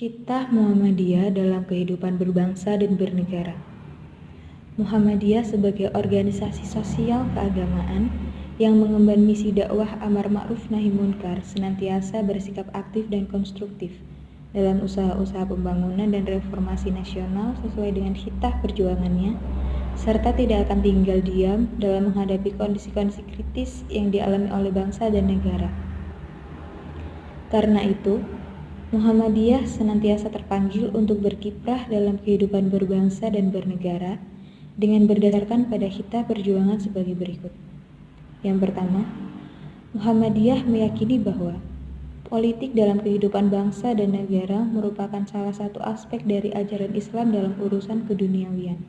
Khitah Muhammadiyah dalam kehidupan berbangsa dan bernegara. Muhammadiyah sebagai organisasi sosial keagamaan yang mengemban misi dakwah amar ma'ruf nahi munkar senantiasa bersikap aktif dan konstruktif dalam usaha-usaha pembangunan dan reformasi nasional sesuai dengan khitah perjuangannya, serta tidak akan tinggal diam dalam menghadapi kondisi-kondisi kritis yang dialami oleh bangsa dan negara. Karena itu, Muhammadiyah senantiasa terpanggil untuk berkiprah dalam kehidupan berbangsa dan bernegara dengan berdasarkan pada khitah perjuangan sebagai berikut. Yang pertama, Muhammadiyah meyakini bahwa politik dalam kehidupan bangsa dan negara merupakan salah satu aspek dari ajaran Islam dalam urusan keduniawian.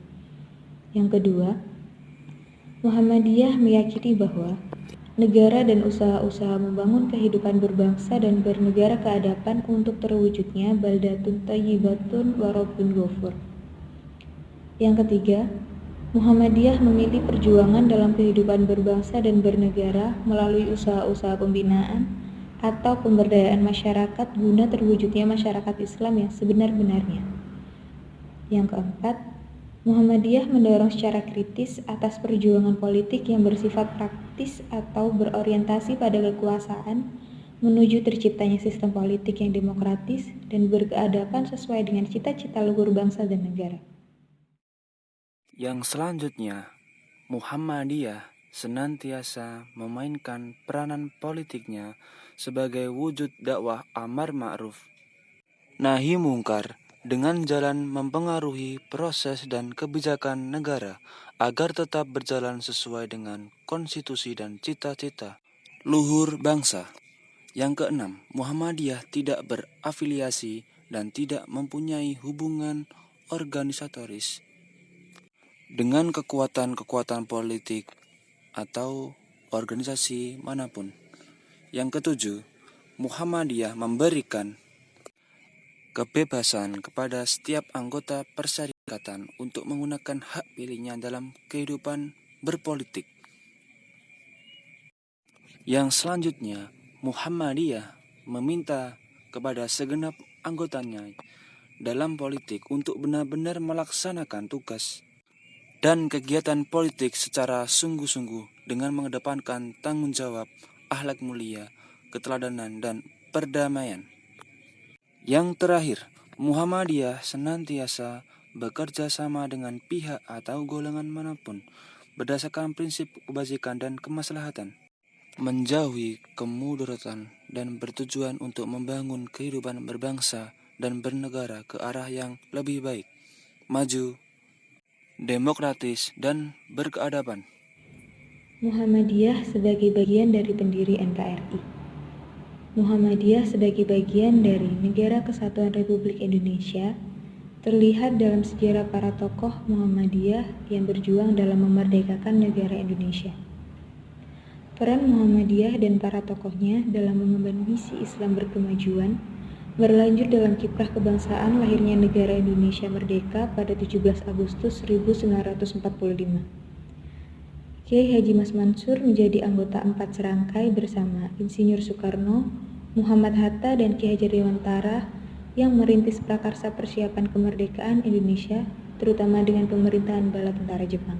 Yang kedua, Muhammadiyah meyakini bahwa negara dan usaha-usaha membangun kehidupan berbangsa dan bernegara ke hadapan untuk terwujudnya baldatun thayyibatun wa rabbun ghafur. Yang ketiga, Muhammadiyah memilih perjuangan dalam kehidupan berbangsa dan bernegara melalui usaha-usaha pembinaan atau pemberdayaan masyarakat guna terwujudnya masyarakat Islam yang sebenar-benarnya. Yang keempat, Muhammadiyah mendorong secara kritis atas perjuangan politik yang bersifat praktis atau berorientasi pada kekuasaan menuju terciptanya sistem politik yang demokratis dan berkeadaban sesuai dengan cita-cita luhur bangsa dan negara. Yang selanjutnya, Muhammadiyah senantiasa memainkan peranan politiknya sebagai wujud dakwah amar ma'ruf nahi mungkar dengan jalan mempengaruhi proses dan kebijakan negara agar tetap berjalan sesuai dengan konstitusi dan cita-cita luhur bangsa. Yang keenam, Muhammadiyah tidak berafiliasi dan tidak mempunyai hubungan organisatoris dengan kekuatan-kekuatan politik atau organisasi manapun. Yang ketujuh, Muhammadiyah memberikan kebebasan kepada setiap anggota persyarikatan untuk menggunakan hak pilihnya dalam kehidupan berpolitik. Yang selanjutnya, Muhammadiyah meminta kepada segenap anggotanya dalam politik untuk benar-benar melaksanakan tugas dan kegiatan politik secara sungguh-sungguh dengan mengedepankan tanggung jawab, akhlak mulia, keteladanan, dan perdamaian. Yang terakhir, Muhammadiyah senantiasa bekerja sama dengan pihak atau golongan manapun berdasarkan prinsip kebajikan dan kemaslahatan, menjauhi kemudaratan dan bertujuan untuk membangun kehidupan berbangsa dan bernegara ke arah yang lebih baik, maju, demokratis, dan berkeadaban. Muhammadiyah sebagai bagian dari pendiri NKRI. Muhammadiyah sebagai bagian dari Negara Kesatuan Republik Indonesia terlihat dalam sejarah para tokoh Muhammadiyah yang berjuang dalam memerdekakan negara Indonesia. Peran Muhammadiyah dan para tokohnya dalam mengemban misi Islam berkemajuan berlanjut dalam kiprah kebangsaan lahirnya negara Indonesia merdeka pada 17 Agustus 1945. Kiai Haji Mas Mansur menjadi anggota 4 serangkai bersama Insinyur Soekarno, Muhammad Hatta, dan Ki Hajar Dewantara yang merintis prakarsa persiapan kemerdekaan Indonesia, terutama dengan pemerintahan bala tentara Jepang.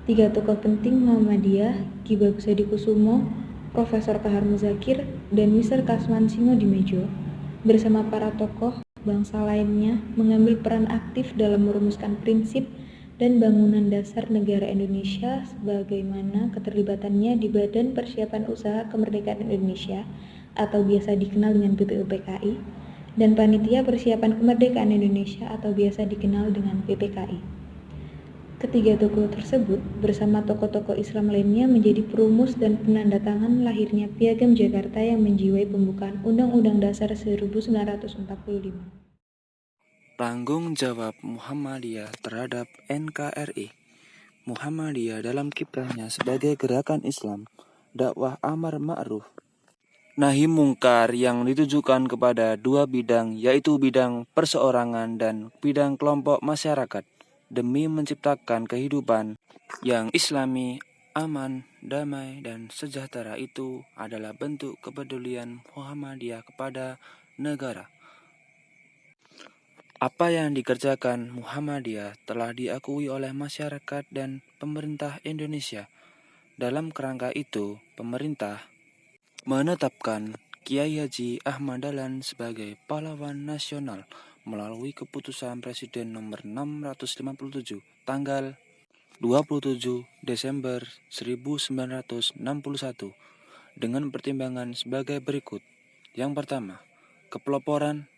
3 tokoh penting Muhammadiyah, Ki Bagus Hadikusumo, Profesor Kahar Muzakir, dan Mr. Kasman Singo-Dimejo, bersama para tokoh bangsa lainnya mengambil peran aktif dalam merumuskan prinsip dan bangunan dasar negara Indonesia sebagaimana keterlibatannya di Badan Persiapan Usaha Kemerdekaan Indonesia atau biasa dikenal dengan BPUPKI dan Panitia Persiapan Kemerdekaan Indonesia atau biasa dikenal dengan PPKI. Ketiga tokoh tersebut bersama tokoh-tokoh Islam lainnya menjadi perumus dan penandatangan lahirnya Piagam Jakarta yang menjiwai pembukaan Undang-Undang Dasar 1945. Tanggung jawab Muhammadiyah terhadap NKRI. Muhammadiyah dalam kiprahnya sebagai gerakan Islam, dakwah amar ma'ruf nahi mungkar yang ditujukan kepada 2 bidang, yaitu bidang perseorangan dan bidang kelompok masyarakat, demi menciptakan kehidupan yang islami, aman, damai, dan sejahtera. Itu adalah bentuk kepedulian Muhammadiyah kepada negara, Apa yang dikerjakan Muhammadiyah telah diakui oleh masyarakat dan pemerintah Indonesia. Dalam kerangka itu, pemerintah menetapkan Kiai Haji Ahmad Dahlan sebagai pahlawan nasional melalui keputusan Presiden nomor 657 tanggal 27 Desember 1961 dengan pertimbangan sebagai berikut. Yang pertama, kepeloporan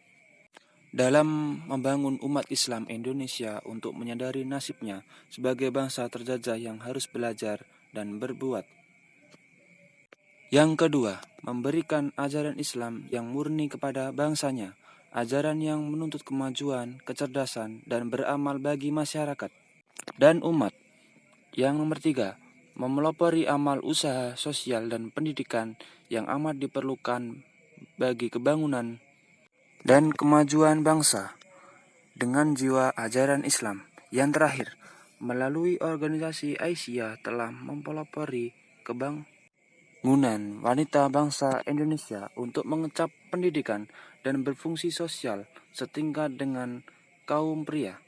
dalam membangun umat Islam Indonesia untuk menyadari nasibnya sebagai bangsa terjajah yang harus belajar dan berbuat. Yang kedua, memberikan ajaran Islam yang murni kepada bangsanya, ajaran yang menuntut kemajuan, kecerdasan, dan beramal bagi masyarakat dan umat. Yang nomor tiga, memelopori amal usaha sosial dan pendidikan yang amat diperlukan bagi kebangunan dan kemajuan bangsa dengan jiwa ajaran Islam. Yang terakhir, melalui organisasi Aisyah telah mempelopori kebangunan wanita bangsa Indonesia untuk mengecap pendidikan dan berfungsi sosial setingkat dengan kaum pria.